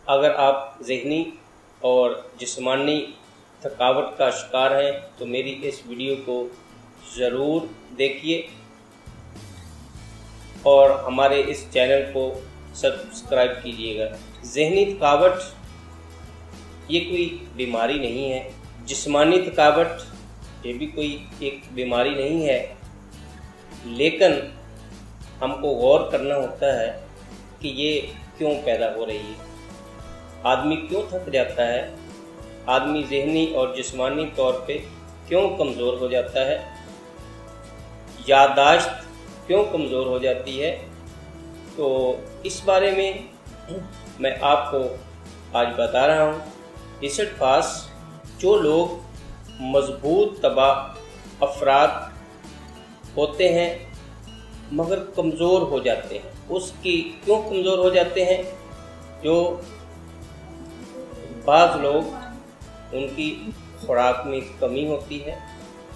اگر آپ ذہنی اور جسمانی تھکاوٹ کا شکار ہیں تو میری اس ویڈیو کو ضرور دیکھیے اور ہمارے اس چینل کو سبسکرائب کیجیے گا۔ ذہنی تھکاوٹ یہ کوئی بیماری نہیں ہے، جسمانی تھکاوٹ یہ بھی کوئی ایک بیماری نہیں ہے، لیکن ہم کو غور کرنا ہوتا ہے کہ یہ کیوں پیدا ہو رہی ہے، آدمی کیوں تھک جاتا ہے، آدمی ذہنی اور جسمانی طور پہ کیوں کمزور ہو جاتا ہے، یادداشت کیوں کمزور ہو جاتی ہے۔ تو اس بارے میں آپ کو آج بتا رہا ہوں۔ ایسڈ فاس جو لوگ مضبوط طبع افراد ہوتے ہیں مگر کمزور ہو جاتے ہیں، اس کی کیوں کمزور ہو جاتے ہیں؟ جو بعض لوگ ان کی خوراک میں کمی ہوتی ہے،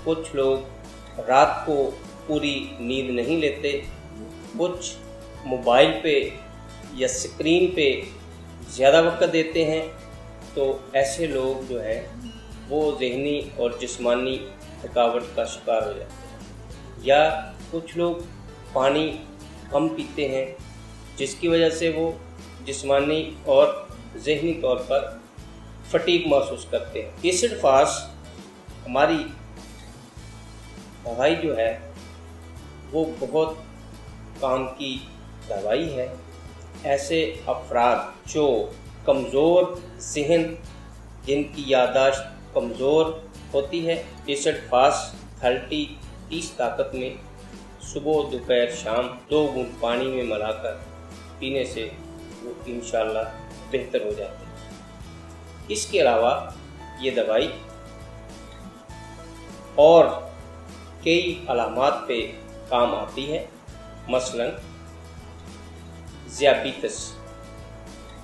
کچھ لوگ رات کو پوری نیند نہیں لیتے، کچھ موبائل پہ یا اسکرین پہ زیادہ وقت دیتے ہیں، تو ایسے لوگ جو ہے وہ ذہنی اور جسمانی تھکاوٹ کا شکار ہو جاتے ہیں۔ یا کچھ لوگ پانی کم پیتے ہیں جس کی وجہ سے وہ جسمانی اور ذہنی طور پر فٹیگ محسوس کرتے ہیں۔ ایسڈ فاس ہماری دوائی جو ہے وہ بہت کام کی دوائی ہے۔ ایسے افراد جو کمزور ذہن، جن کی یادداشت کمزور ہوتی ہے، ایسڈ فاس 30 طاقت میں صبح دوپہر شام 2 گھونٹ پانی میں ملا کر پینے سے وہ انشاءاللہ بہتر ہو جاتے ہیں۔ اس کے علاوہ یہ دوائی اور کئی علامات پہ کام آتی ہے، مثلا ذیابیطس۔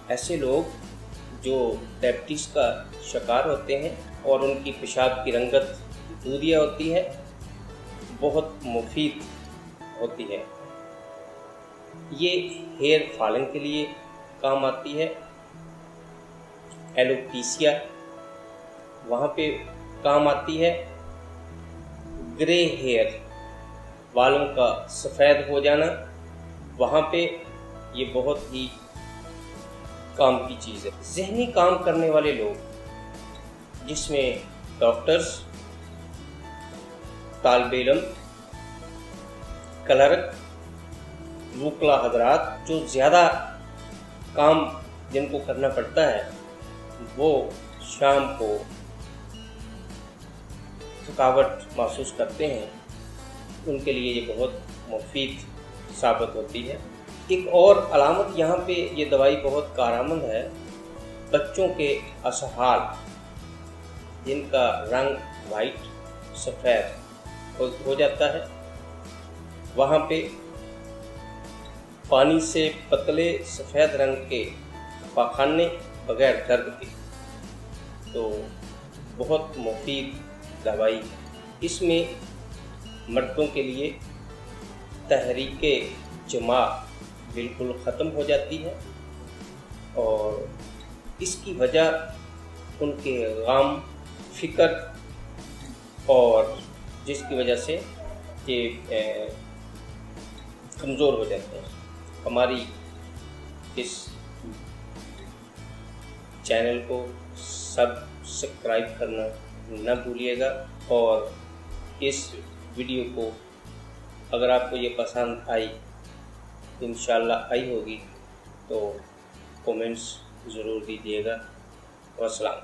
ایسے لوگ جو ڈائبٹیز کا شکار ہوتے ہیں اور ان کی پیشاب کی رنگت دودھیا ہوتی ہے، بہت مفید ہوتی ہے۔ یہ ہیئر فالنگ کے لیے کام آتی ہے، ایلوپیسیا وہاں پہ کام آتی ہے، گرے ہیئر بالوں کا سفید ہو جانا وہاں پہ یہ بہت ہی کام کی چیز ہے۔ ذہنی کام کرنے والے لوگ جس میں ڈاکٹرز، طالب علم، کلرک، وکلا حضرات، جو زیادہ کام جن کو کرنا پڑتا ہے، وہ شام کو تھکاوٹ محسوس کرتے ہیں، ان کے لیے یہ بہت مفید ثابت ہوتی ہے۔ ایک اور علامت یہاں پہ یہ دوائی بہت کارآمد ہے، بچوں کے اسہال جن کا رنگ وائٹ سفید ہو جاتا ہے، وہاں پہ پانی سے پتلے سفید رنگ کے پاخانے بغیر درد کے، تو بہت مفید دوائی ہے۔ اس میں مردوں کے لیے تحریک جماع بالکل ختم ہو جاتی ہے، اور اس کی وجہ ان کے غم، فکر، اور جس کی وجہ سے یہ کمزور ہو جاتے ہیں۔ ہماری اس چینل کو سبسکرائب کرنا نہ بھولیے گا، اور اس ویڈیو کو اگر آپ کو یہ پسند آئی، انشاءاللہ آئی ہوگی، تو کومنٹس ضرور دیجیے گا۔ والسلام۔